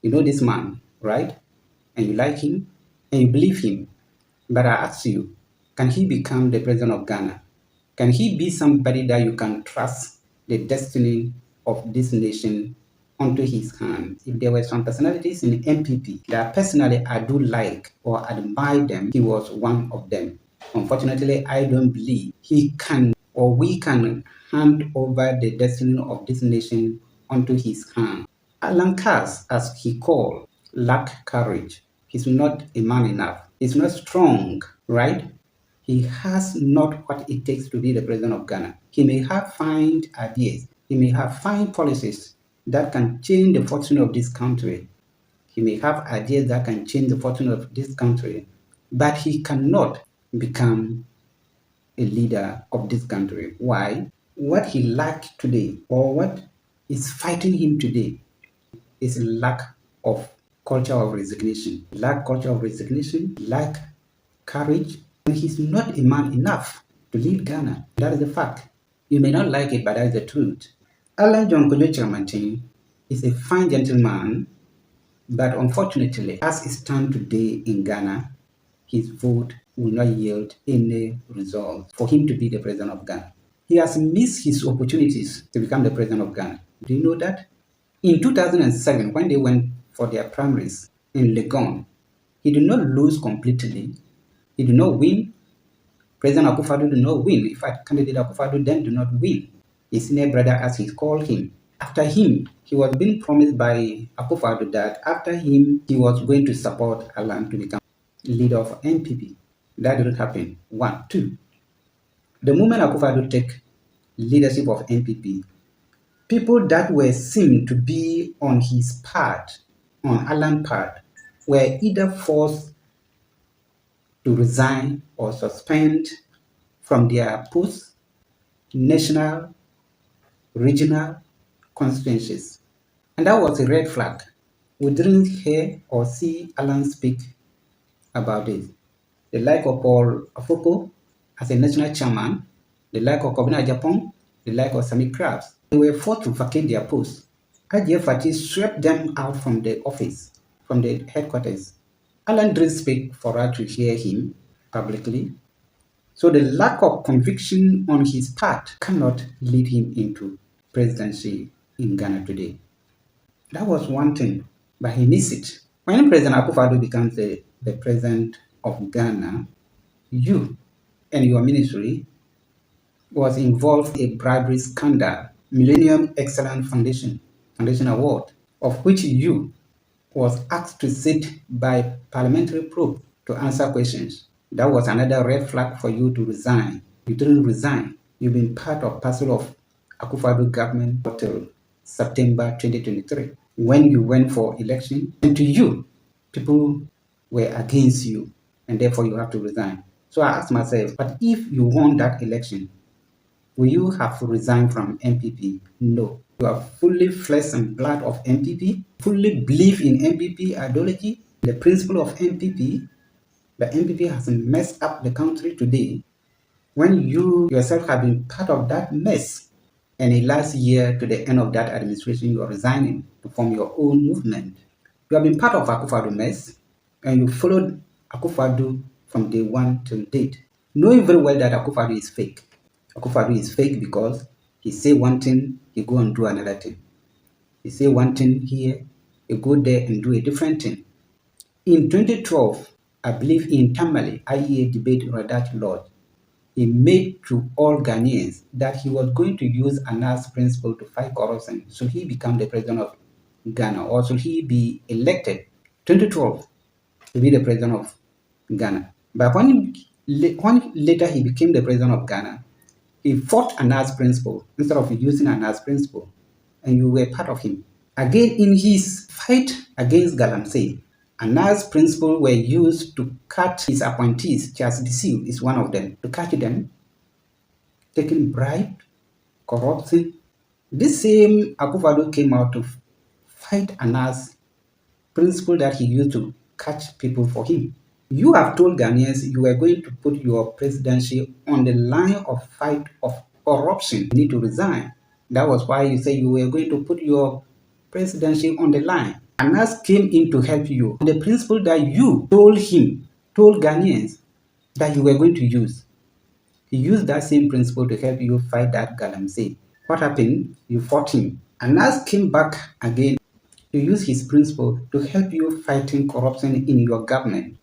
You know this man, right? And you like him and you believe him. But I ask you, can he become the president of Ghana? Can he be somebody that you can trust the destiny of this nation onto his hands? If there were some personalities in MPP that personally I do like or admire them, he was one of them. Unfortunately, I don't believe he can or we can hand over the destiny of this nation onto his hands. Alan Cass, as he called, lacked courage. He's not a man enough. He's not strong, right? He has not what it takes to be the president of Ghana. He may have fine ideas. He may have fine policies that can change the fortune of this country. He may have ideas that can change the fortune of this country, but he cannot become a leader of this country. Why? What he lacked today, or what is fighting him today, is a lack of culture of resignation. Lack culture of resignation, lack courage, and he's not a man enough to lead Ghana. That is the fact. You may not like it, but that is the truth. Alan John Kojo Chiramantin is a fine gentleman, but unfortunately, as it stands today in Ghana, his vote will not yield any result for him to be the president of Ghana. He has missed his opportunities to become the president of Ghana. Do you know that? In 2007, when they went for their primaries in Legon, he did not lose completely. He did not win. President Akufo-Addo did not win. In fact, candidate Akufo-Addo then did not win. His senior brother, as he called him. After him, he was being promised by Akufo-Addo that after him, he was going to support Alan to become leader of NPP. That didn't happen. 1. 2. The moment Akufo-Addo took leadership of NPP, people that were seen to be on his part, on Alan's part, were either forced to resign or suspend from their posts, national, regional constituencies. And that was a red flag. We didn't hear or see Alan speak about it. The like of Paul Afoko as a national chairman, the like of Kobina Japan, the like of Sami Krabs, they were forced to vacate their posts. IGF Fati swept them out from the office, from the headquarters. Alan didn't speak for us to hear him publicly. So the lack of conviction on his part cannot lead him into presidency in Ghana today. That was one thing, but he missed it. When President Akufo-Addo becomes the president of Ghana, you and your ministry was involved in a bribery scandal, Millennium Excellence Foundation Award, of which you was asked to sit by parliamentary probe to answer questions. That was another red flag for you to resign. You didn't resign. You've been part of parcel of Akufo-Addo government until September 2023 when you went for election. And to you, people were against you and therefore you have to resign. So I asked myself, but if you won that election, will you have resigned from NPP? No. You are fully flesh and blood of NPP, fully believe in NPP ideology, the principle of NPP. The NPP has messed up the country today. When you yourself have been part of that mess, and in last year to the end of that administration, you are resigning to form your own movement. You have been part of Akufo-Addo mess, and you followed Akufo-Addo from day one till date, knowing very well that Akufo-Addo is fake. Akufo-Addo is fake because he say one thing, he go and do another thing. He say one thing here, he go there and do a different thing. In 2012, I believe in Tamale IEA debate Radat Lord, he made to all Ghanaians that he was going to use Anna's principle to fight corruption. So he become the president of Ghana, or should he be elected 2012 to be the president of Ghana. But when later he became the president of Ghana, he fought Anna's principle instead of using Anna's principle, and you were part of him. Again, in his fight against Galamsey, Anna's principle were used to cut his appointees. Charles Disiu is one of them. To catch them, taking bribe, corruption. This same Akufo-Addo came out to fight Anna's principle that he used to catch people for him. You have told Ghanaians you were going to put your presidency on the line of fight of corruption. You need to resign. That was why you say you were going to put your presidency on the line. Anas came in to help you. The principle that you told Ghanaians that you were going to use. He used that same principle to help you fight that galamsey. What happened? You fought him. Anas came back again to use his principle to help you fighting corruption in your government.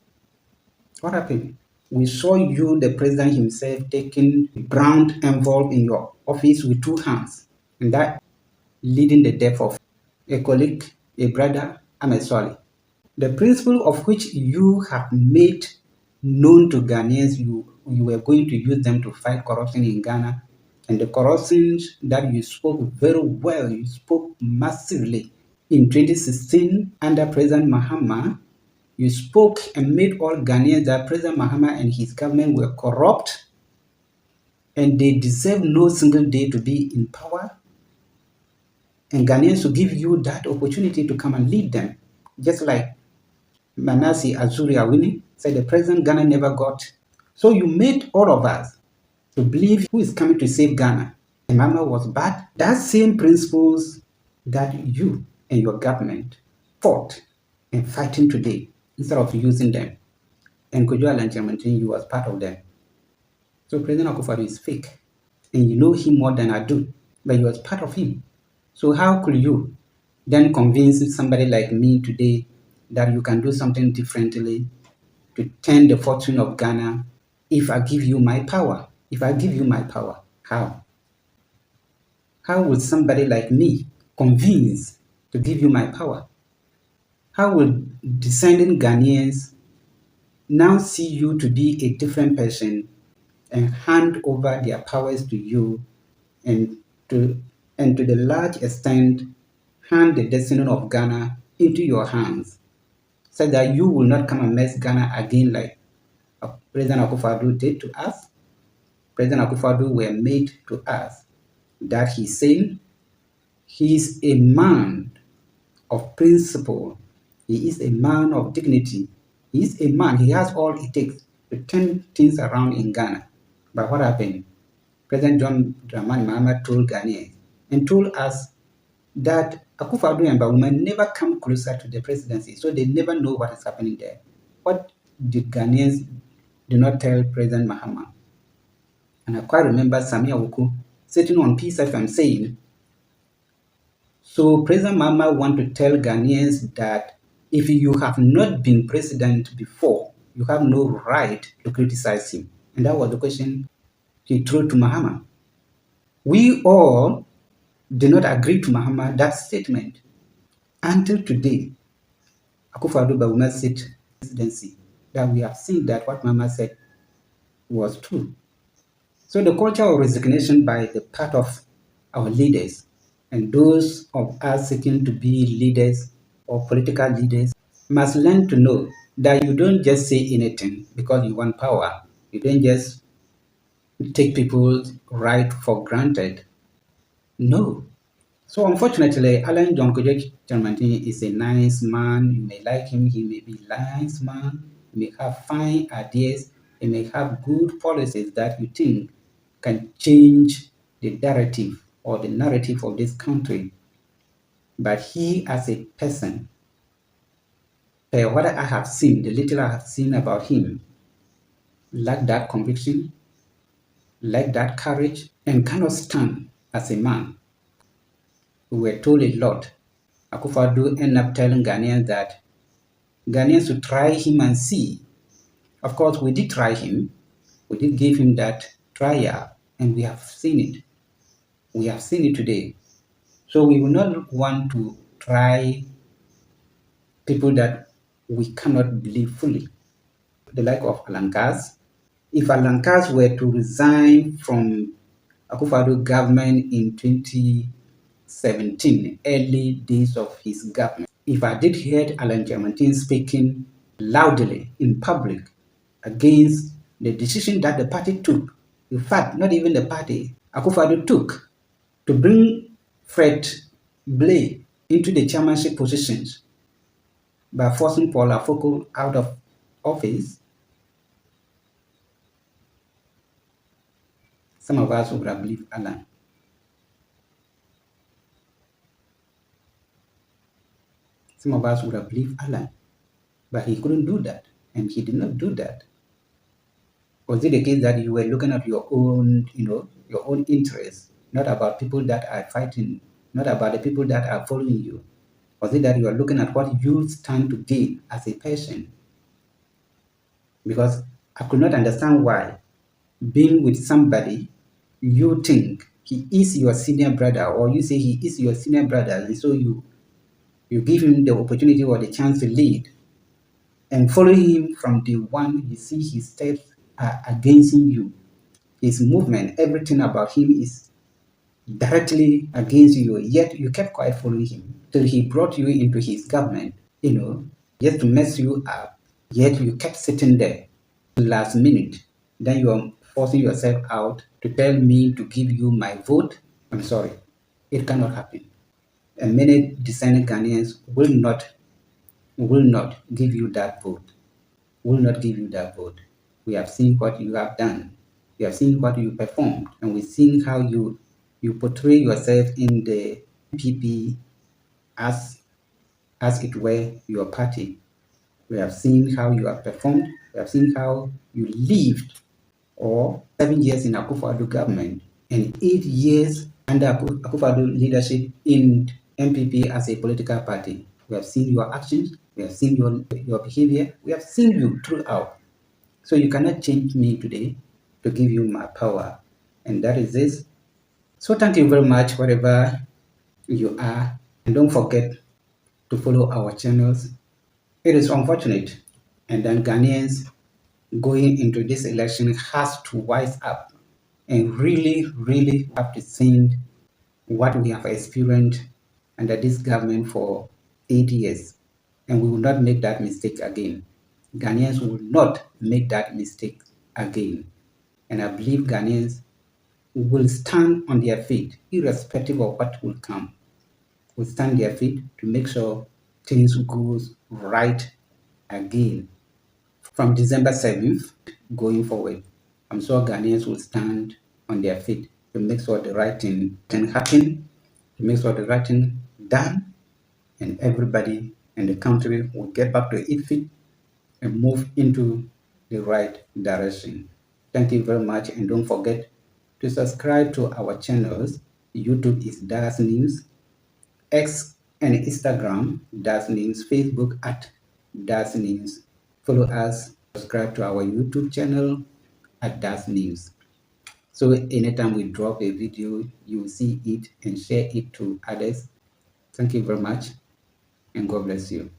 What happened? We saw you, the president himself, taking a brown envelope in your office with two hands, and that leading the death of a colleague, a brother, and a Swali. The principle of which you have made known to Ghanaians, you were going to use them to fight corruption in Ghana, and the corruptions that you spoke very well, you spoke massively in 2016 under President Mahama. You spoke and made all Ghanaians that President Mahama and his government were corrupt and they deserve no single day to be in power. And Ghanaians to give you that opportunity to come and lead them. Just like Manasi Azuri Awini said, the president Ghana never got. So you made all of us to believe who is coming to save Ghana. And Mama was bad. That same principles that you and your government fought and fighting today, instead of using them. And Kojo Alanchamantin, you was part of them. So President Akufo-Addo is fake. And you know him more than I do. But you was part of him. So how could you then convince somebody like me today that you can do something differently to turn the fortune of Ghana if I give you my power? If I give you my power, how? How will somebody like me convince to give you my power? How will descending Ghanaians now see you to be a different person and hand over their powers to you and to the large extent hand the destiny of Ghana into your hands so that you will not come and mess Ghana again like President Akufo-Addo did to us? President Akufo-Addo were made to us that he's saying he's a man of principle. He is a man of dignity. He is a man. He has all it takes to turn things around in Ghana. But what happened? President John Dramani Mahama told Ghanaians and told us that Akufo-Addo and Bawumia never come closer to the presidency, so they never know what is happening there. What did Ghanaians do not tell President Mahama? And I quite remember Samia Wuku sitting on Peace FM saying, so President Mahama want to tell Ghanaians that if you have not been president before, you have no right to criticize him. And that was the question he threw to Mahama. We all did not agree to Mahama that statement until today. Akufo-Addo Bawumia said presidency that we have seen that what Mahama said was true. So the culture of resignation by the part of our leaders and those of us seeking to be leaders or political leaders must learn to know that you don't just say anything because you want power. You don't just take people's right for granted. No. So unfortunately, Alan John Kojo Chairmantin is a nice man. You may like him. He may be a nice man. He may have fine ideas. He may have good policies that you think can change the narrative or the narrative of this country. But he as a person, what I have seen, the little I have seen about him, lack that conviction, lack that courage, and cannot stand as a man. We were told a lot. Akufo-Addo ended up telling Ghanaians that Ghanaians should try him and see. Of course, we did try him. We did give him that trial, and we have seen it. We have seen it today. So we will not want to try people that we cannot believe fully. The like of Alankas. If Alankas were to resign from Akufo-Addo government in 2017, early days of his government, if I did hear Alan Chairmantin speaking loudly in public against the decision that the party took, in fact, not even the party, Akufo-Addo took to bring Fred Blay into the chairmanship positions by forcing Paul Afoko out of office, some of us would have believed Alan. some of us would have believed Allah, but he couldn't do that, and he did not do that. Was it the case that you were looking at your own, your own interests, not about people that are fighting, not about the people that are following you? Was it that you are looking at what you stand to gain as a person? Because I could not understand why being with somebody you think he is your senior brother, or you say he is your senior brother, and so you give him the opportunity or the chance to lead, and follow him from the one you see his steps are against you. His movement, everything about him is directly against you, yet you kept quiet following him till he brought you into his government, just to mess you up, yet you kept sitting there last minute. Then you are forcing yourself out to tell me to give you my vote. I'm sorry, it cannot happen. And many discerning Ghanaians will not give you that vote. Will not give you that vote. We have seen what you have done. We have seen what you performed, and we've seen how you portray yourself in the NPP as it were your party. We have seen how you have performed. We have seen how you lived, or 7 years in Akufo-Addo government and 8 years under Akufo-Addo leadership in MPP as a political party. We have seen your actions. We have seen your behavior. We have seen you throughout. So you cannot change me today to give you my power. And that is this. So thank you very much, wherever you are. And don't forget to follow our channels. It is unfortunate. And then Ghanaians going into this election has to wise up and really, really have to think what we have experienced under this government for 8 years. And we will not make that mistake again. Ghanaians will not make that mistake again. And I believe Ghanaians will stand on their feet, irrespective of what will come. Will stand their feet to make sure things goes right again. From December 7th going forward, I'm sure Ghanaians will stand on their feet to make sure the right thing can happen, to make sure the right thing done, and everybody in the country will get back to its feet and move into the right direction. Thank you very much, and don't forget to subscribe to our channels. YouTube is Das News, X and Instagram Das News, Facebook at Das News. Follow us, subscribe to our YouTube channel at Das News. So anytime we drop a video, you will see it and share it to others. Thank you very much, and God bless you.